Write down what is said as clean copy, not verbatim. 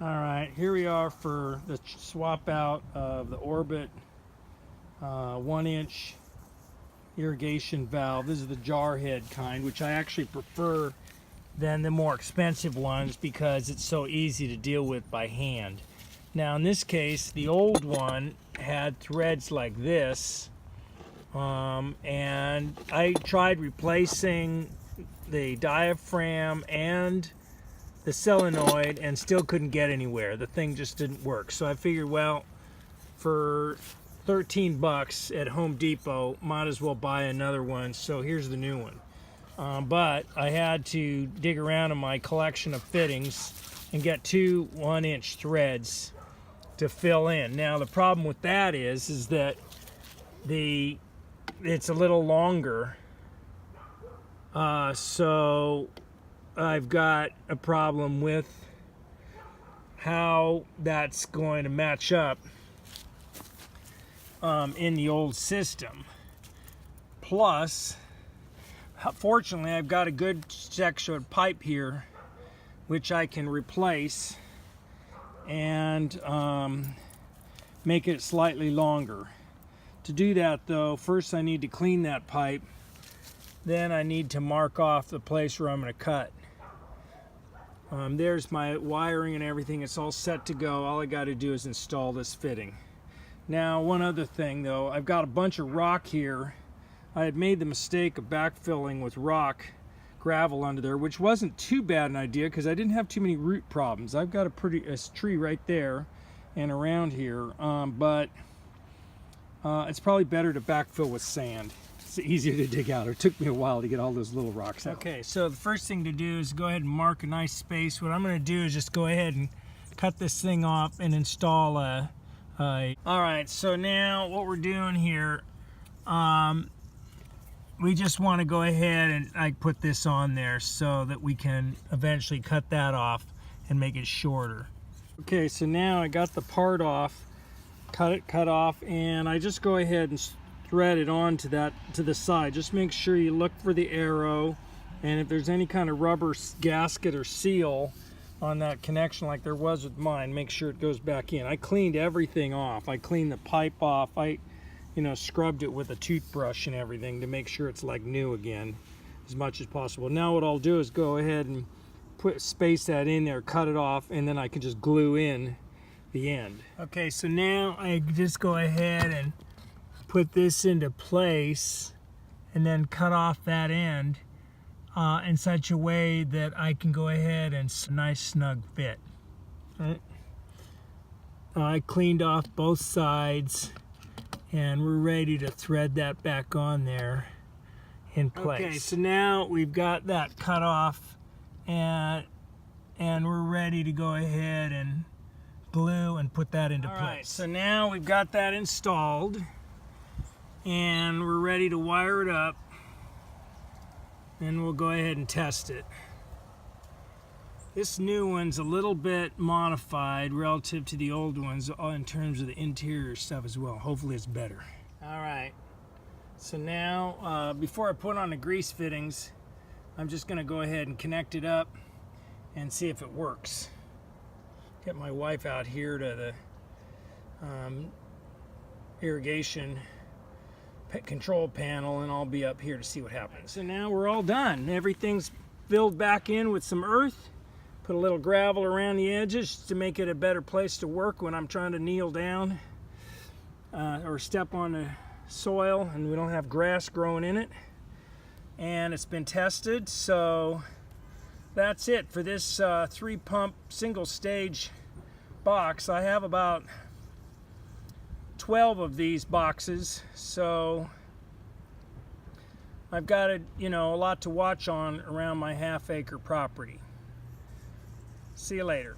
Alright, here we are for the swap out of the Orbit 1-inch irrigation valve. This is the jar head kind, which I actually prefer than the more expensive ones because it's so easy to deal with by hand. Now in this case, the old one had threads like this, and I tried replacing the diaphragm and the solenoid and still couldn't get anywhere. The thing just didn't work. So I figured, well, for 13 bucks at Home Depot, might as well buy another one. So here's the new one. But I had to dig around in my collection of fittings and get two 1-inch threads to fill in. Now the problem with that is that it's a little longer. So I've got a problem with how that's going to match up in the old system. Plus, fortunately, I've got a good section of pipe here which I can replace and make it slightly longer. To do that though, first I need to clean that pipe, then I need to mark off the place where I'm going to cut. There's my wiring and everything. It's all set to go. All I got to do is install this fitting. Now one other thing though, I've got a bunch of rock here. I had made the mistake of backfilling with rock gravel under there, which wasn't too bad an idea because I didn't have too many root problems. I've got a tree right there and around here, but it's probably better to backfill with sand. It's easier to dig out. It took me a while to get all those little rocks out. Okay, so the first thing to do is go ahead and mark a nice space. What I'm going to do is just go ahead and cut this thing off and install a Alright, so now what we're doing here, we just want to go ahead and I put this on there so that we can eventually cut that off and make it shorter. Okay, so now I got the part off, cut off, and I just go ahead and thread it on to the side. Just make sure you look for the arrow, and if there's any kind of rubber gasket or seal on that connection like there was with mine, make sure it goes back in. I cleaned everything off. I cleaned the pipe off. I scrubbed it with a toothbrush and everything to make sure it's like new again as much as possible. Now what I'll do is go ahead and space that in there, cut it off, and then I can just glue in the end. Okay, so now I just go ahead and put this into place and then cut off that end in such a way that I can go ahead and nice snug fit. Right. I cleaned off both sides and we're ready to thread that back on there in place. Okay, so now we've got that cut off and we're ready to go ahead and glue and put that into place. Alright, so now we've got that installed and we're ready to wire it up, and we'll go ahead and test it. This new one's a little bit modified relative to the old ones in terms of the interior stuff as well. Hopefully it's better. Alright, so now before I put on the grease fittings, I'm just going to go ahead and connect it up and see if it works. Get my wife out here to the irrigation control panel, and I'll be up here to see what happens. So now we're all done. Everything's filled back in with some earth. Put a little gravel around the edges to make it a better place to work when I'm trying to kneel down or step on the soil and we don't have grass growing in it. And it's been tested, so that's it for this 3-pump single stage box. I have about 12 of these boxes, so I've got a lot to watch on around my half-acre property. See you later.